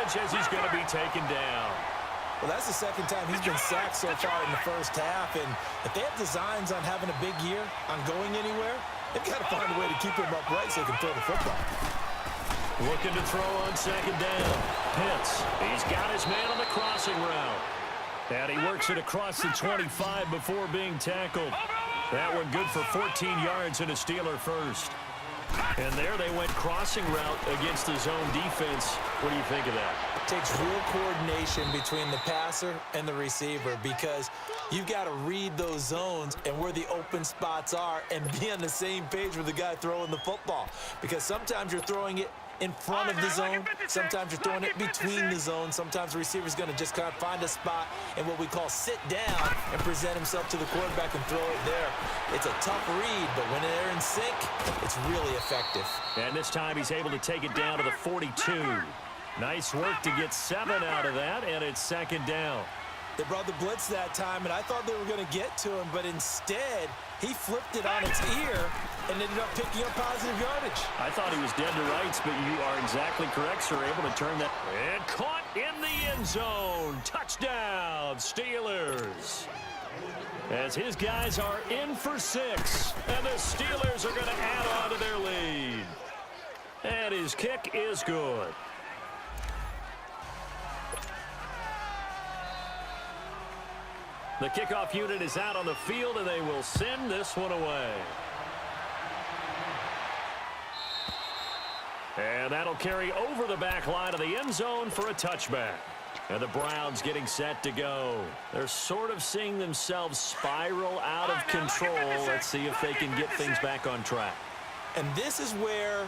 coverage as he's going to be taken down. Well, that's the second time he's been sacked so far in the first half. And if they have designs on having a big year, on going anywhere, they've got to find a way to keep him upright so he can throw the football. Looking to throw on second down. Pitts, he's got his man on the crossing route. And he works it across the 25 before being tackled. That one good for 14 yards and a Steeler first. And there they went crossing route against the zone defense. What do you think of that? It takes real coordination between the passer and the receiver because you've got to read those zones and where the open spots are and be on the same page with the guy throwing the football. Because sometimes you're throwing it in front of the zone. Sometimes you're throwing it between the zones. Sometimes the receiver's going to just kind of find a spot and what we call sit down and present himself to the quarterback and throw it there. It's a tough read, but when they're in sync, it's really effective. And this time he's able to take it down to the 42. Nice work to get 7 out of that, and it's second down. They brought the blitz that time, and I thought they were going to get to him, but instead, he flipped it on its ear and ended up picking up positive yardage. I thought he was dead to rights, but you are exactly correct, sir. Able to turn that. And caught in the end zone. Touchdown, Steelers. As his guys are in for 6, and the Steelers are going to add on to their lead. And his kick is good. The kickoff unit is out on the field, and they will send this one away. And that'll carry over the back line of the end zone for a touchback. And the Browns getting set to go. They're sort of seeing themselves spiral out of control. Let's see if they can get things back on track. And this is where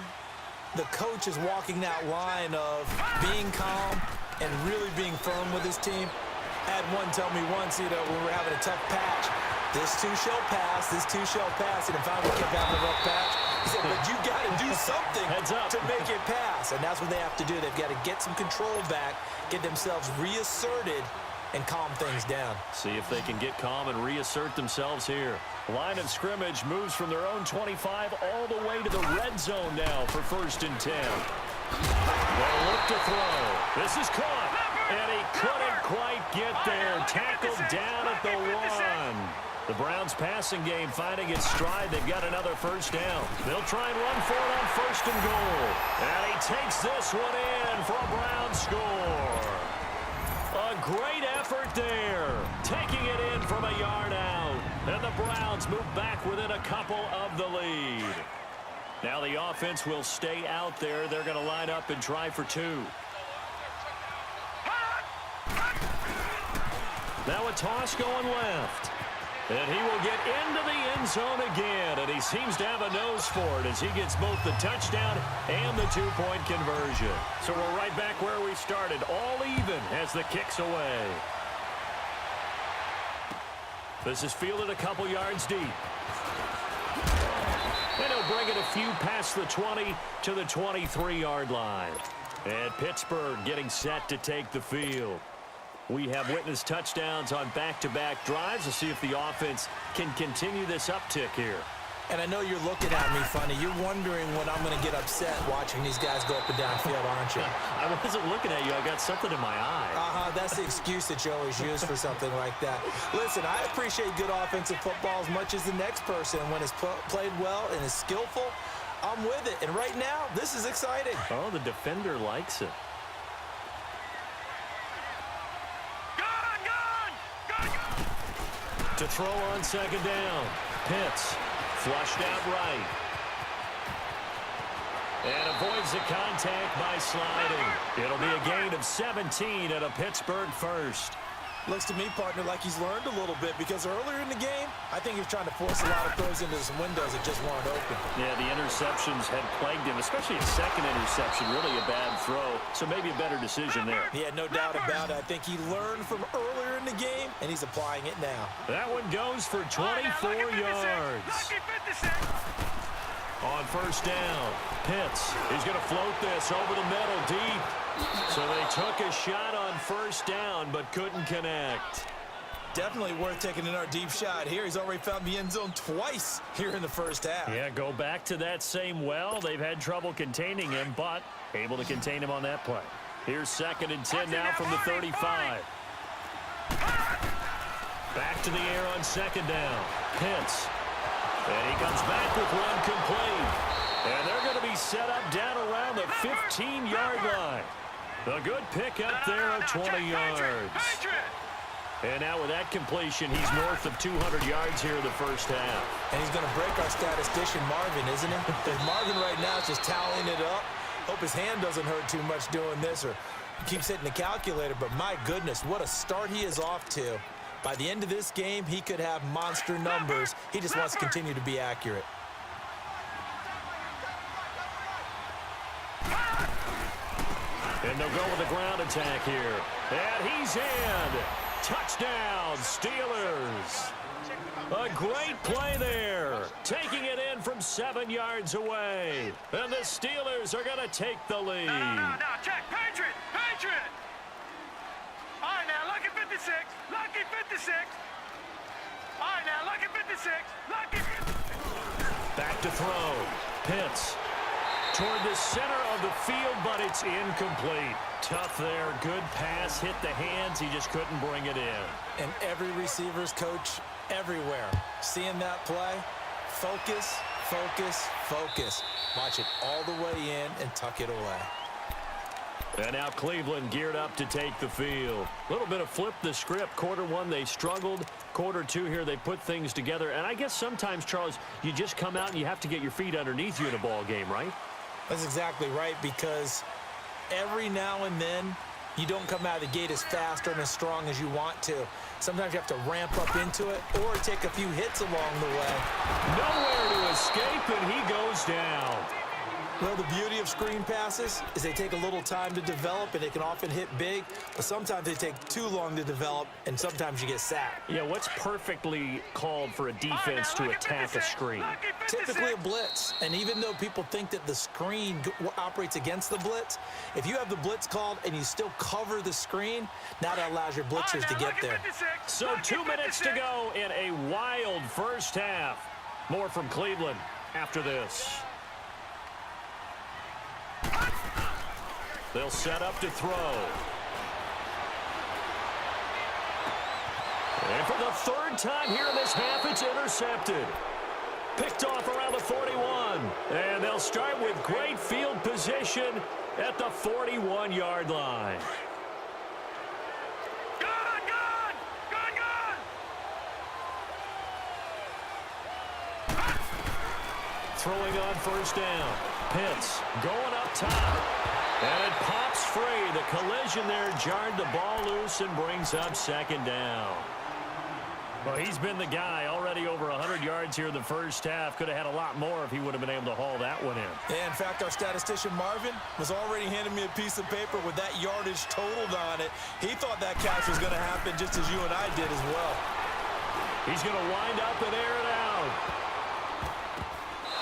the coach is walking that line of being calm and really being firm with his team. Had one tell me once, when we were having a tough patch, this too shall pass, this too shall pass, and if I would keep having a rough patch, he said, but you got to do something to make it pass, and that's what they have to do. They've got to get some control back, get themselves reasserted, and calm things down. See if they can get calm and reassert themselves here. Line of scrimmage moves from their own 25 all the way to the red zone now for 1st and 10. They'll look to throw. This is caught. And he couldn't quite get there. Tackled down at the 1. The Browns passing game finding its stride. They've got another first down. They'll try and run for it on 1st and goal. And he takes this one in for a Browns score. A great effort there. Taking it in from a yard out. And the Browns move back within a couple of the lead. Now the offense will stay out there. They're going to line up and try for 2. Now a toss going left. And he will get into the end zone again. And he seems to have a nose for it as he gets both the touchdown and the 2-point conversion. So we're right back where we started. All even as the kick's away. This is fielded a couple yards deep. And he'll bring it a few past the 20 to the 23-yard line. And Pittsburgh getting set to take the field. We have witnessed touchdowns on back-to-back drives. We'll see if the offense can continue this uptick here. And I know you're looking at me funny. You're wondering when I'm going to get upset watching these guys go up and down field, aren't you? I wasn't looking at you. I got something in my eye. That's the excuse that you always use for something like that. Listen, I appreciate good offensive football as much as the next person. When it's played well and is skillful, I'm with it. And right now, this is exciting. Oh, the defender likes it. To throw on second down. Pitts flushed out right. And avoids the contact by sliding. It'll be a gain of 17 and a Pittsburgh first. Looks to me, partner, like he's learned a little bit because earlier in the game, I think he was trying to force a lot of throws into some windows that just weren't open. Yeah, the interceptions had plagued him, especially a second interception, really a bad throw. So maybe a better decision there. Yeah, no doubt about it. I think he learned from earlier in the game, and he's applying it now. That one goes for 24 yards. On first down, Pitts, he's going to float this over the middle deep. So they took a shot on first down, but couldn't connect. Definitely worth taking another deep shot here. He's already found the end zone twice here in the first half. Yeah, go back to that same well. They've had trouble containing him, but able to contain him on that play. Here's 2nd and 10 now from the 35. Back to the air on 2nd down. Pitts. And he comes back with one complete. And they're going to be set up down around the 15-yard line. A good pick up there at 20 yards. And now with that completion, he's north of 200 yards here in the first half. And he's going to break our statistician Marvin, isn't he? Because Marvin right now is just tallying it up. Hope his hand doesn't hurt too much doing this, or he keeps hitting the calculator. But my goodness, what a start he is off to. By the end of this game, he could have monster numbers. He just wants to continue to be accurate. And they'll go with the ground attack here. And he's in. Touchdown, Steelers. A great play there. Taking it in from 7 yards away. And the Steelers are going to take the lead. No. Check. Patriot. All right, now, lucky 56. Lucky 56. All right, now, lucky 56. Lucky 56. Back to throw. Pitts. Toward the center of the field, but it's incomplete. Tough there. Good pass. Hit the hands. He just couldn't bring it in. And every receiver's coach everywhere, seeing that play, focus. Watch it all the way in and tuck it away. And now Cleveland geared up to take the field. A little bit of flip the script. Quarter 1, they struggled. Quarter 2 here, they put things together. And I guess sometimes, Charles, you just come out and you have to get your feet underneath you in a ball game, right? That's exactly right, because every now and then you don't come out of the gate as fast or as strong as you want to. Sometimes you have to ramp up into it or take a few hits along the way. Nowhere to escape, and he goes down. Well, the beauty of screen passes is they take a little time to develop, and they can often hit big, but sometimes they take too long to develop, and sometimes you get sacked. Yeah, what's perfectly called for a defense to attack a screen? Typically a blitz, and even though people think that the screen operates against the blitz, if you have the blitz called and you still cover the screen, now that allows your blitzers to get there. So 2 minutes to go in a wild first half. More from Cleveland after this. They'll set up to throw. And for the 3rd time here in this half, it's intercepted. Picked off around the 41. And they'll start with great field position at the 41-yard line. Good! Throwing on 1st down. Pitts going up top. And it pops free. The collision there jarred the ball loose and brings up 2nd down. Well, he's been the guy. Already over 100 yards here in the first half. Could have had a lot more if he would have been able to haul that one in. Yeah, in fact, our statistician Marvin was already handing me a piece of paper with that yardage totaled on it. He thought that catch was going to happen just as you and I did as well. He's going to wind up and air it out.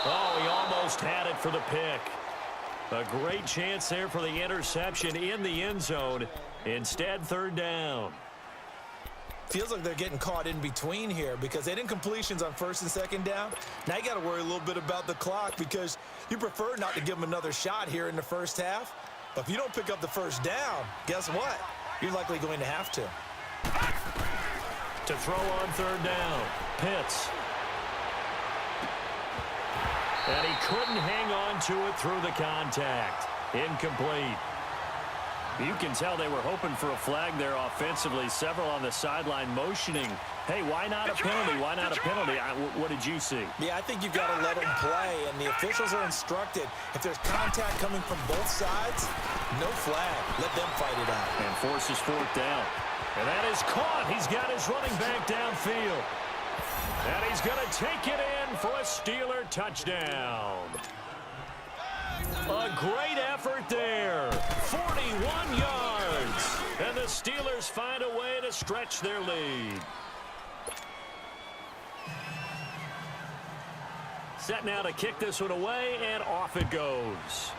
Oh, he almost had it for the pick. A great chance there for the interception in the end zone. Instead, 3rd down. Feels like they're getting caught in between here because they didn't completions on 1st and 2nd down. Now you got to worry a little bit about the clock because you prefer not to give them another shot here in the first half. But if you don't pick up the 1st down, guess what? You're likely going to have to. To throw on 3rd down. Pitts. And he couldn't hang on to it through the contact. Incomplete. You can tell they were hoping for a flag there offensively. Several on the sideline motioning. Hey, why not a penalty? Why not a penalty? What did you see? Yeah, I think you've got to let them play, and the officials are instructed. If there's contact coming from both sides, no flag. Let them fight it out. And forces 4th down. And that is caught. He's got his running back downfield. And he's going to take it in for a Steeler touchdown. A great effort there. 41 yards. And the Steelers find a way to stretch their lead. Set now to kick this one away, and off it goes.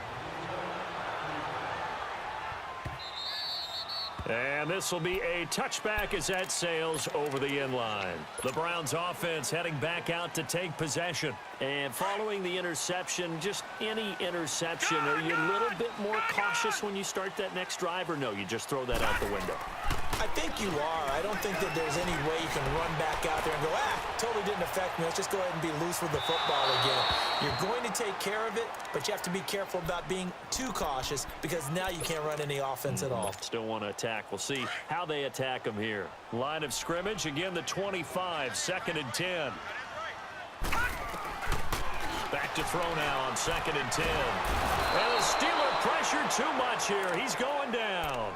And this will be a touchback as that sails over the end line. The Browns offense heading back out to take possession. And following the interception, just any interception, are you a little bit more cautious when you start that next drive, or no, you just throw that out the window? I think you are. I don't think that there's any way you can run back out there and go, totally didn't affect me. Let's just go ahead and be loose with the football again. You're going to take care of it, but you have to be careful about being too cautious because now you can't run any offense at all. Still want to attack. We'll see how they attack them here. Line of scrimmage, again the 25, 2nd and 10. Back to throw now on 2nd and 10. And the Steeler pressure too much here. He's going down.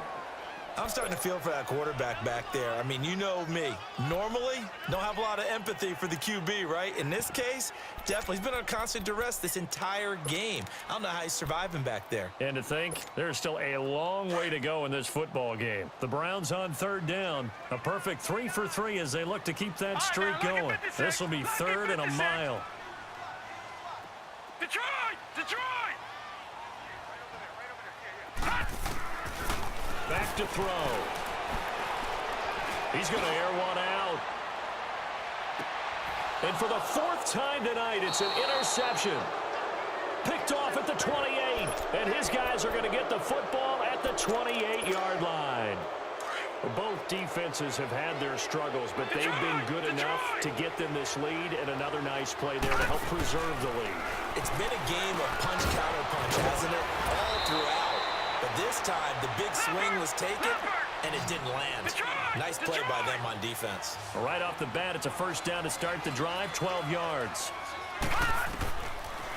I'm starting to feel for that quarterback back there. I mean, you know me. Normally, don't have a lot of empathy for the QB, right? In this case, definitely. He's been on constant duress this entire game. I don't know how he's surviving back there. And to think, there's still a long way to go in this football game. The Browns on 3rd down. A perfect 3 for 3 as they look to keep that streak going. This will be 3rd and a mile. Detroit! Detroit! Back to throw. He's going to air one out. And for the 4th time tonight, it's an interception. Picked off at the 28. And his guys are going to get the football at the 28-yard line. Both defenses have had their struggles, but they've been good enough to get them this lead, and another nice play there to help preserve the lead. It's been a game of punch-counter-punch, hasn't it? All throughout. But this time, the big swing was taken, and it didn't land. Nice play by them on defense. Right off the bat, it's a 1st down to start the drive, 12 yards.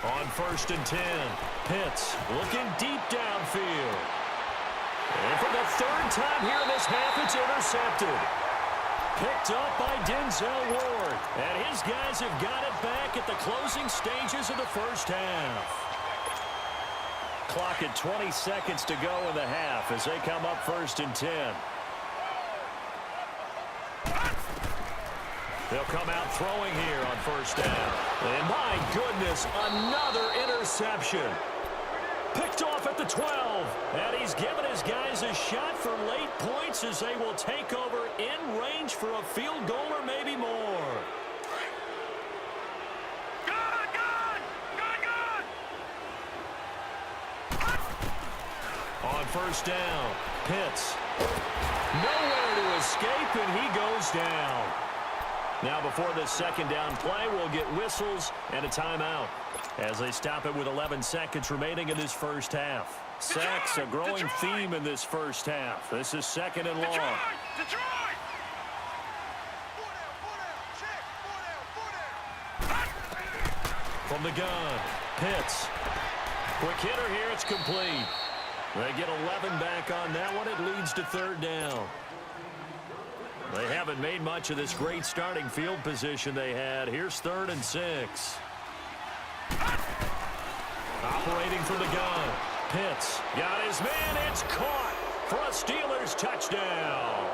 On 1st and 10, Pitts looking deep downfield. And for the 3rd time here in this half, it's intercepted. Picked up by Denzel Ward. And his guys have got it back at the closing stages of the 1st half. Clock at 20 seconds to go in the half as they come up 1st and 10. They'll come out throwing here on 1st down. And my goodness, another interception. Picked off at the 12. And he's given his guys a shot for late points as they will take over in range for a field goal or maybe more. On 1st down, Pitts. Nowhere to escape, and he goes down. Now before this 2nd down play, we'll get whistles and a timeout as they stop it with 11 seconds remaining in this 1st half. Sacks, a growing theme in this 1st half. This is 2nd and long. From the gun, Pitts. Quick hitter here, it's complete. They get 11 back on that one. It leads to 3rd down. They haven't made much of this great starting field position they had. Here's 3rd and 6. Operating from the gun. Pitts got his man. It's caught for a Steelers touchdown.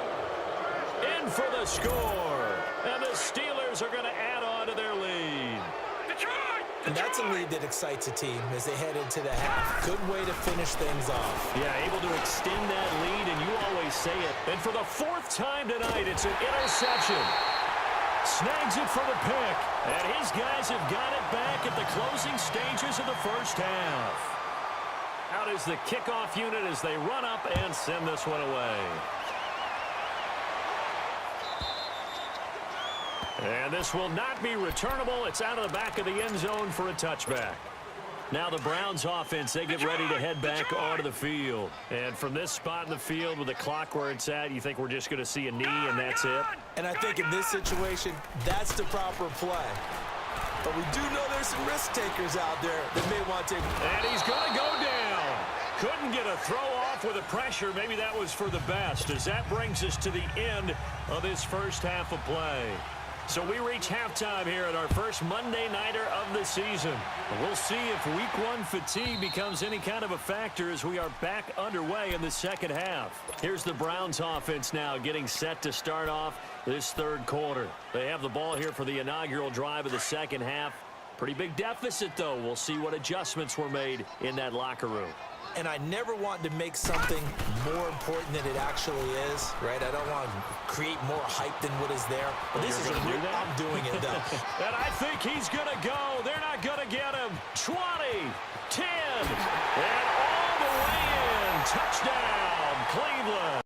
In for the score. And the Steelers are going to add on to their lead. And that's a lead that excites a team as they head into the half. Good way to finish things off. Yeah, able to extend that lead, and you always say it. And for the 4th time tonight, it's an interception. Snags it for the pick. And his guys have got it back at the closing stages of the 1st half. Out is the kickoff unit as they run up and send this one away. And this will not be returnable. It's out of the back of the end zone for a touchback. Now the Browns offense, they get ready to head back onto the field. And from this spot in the field with the clock where it's at, you think we're just going to see a knee and that's it? And I think in this situation, that's the proper play. But we do know there's some risk takers out there that may want to take. And he's going to go down. Couldn't get a throw off with the pressure. Maybe that was for the best, as that brings us to the end of this 1st half of play. So we reach halftime here at our first Monday Nighter of the season. We'll see if Week 1 fatigue becomes any kind of a factor as we are back underway in the 2nd half. Here's the Browns offense now getting set to start off this 3rd quarter. They have the ball here for the inaugural drive of the 2nd half. Pretty big deficit, though. We'll see what adjustments were made in that locker room. and I never want to make something more important than it actually is, right? I don't want to create more hype than what is there. But this is a real, I'm doing it, though. And I think he's going to go. They're not going to get him. 20, 10, and all the way in. Touchdown, Cleveland.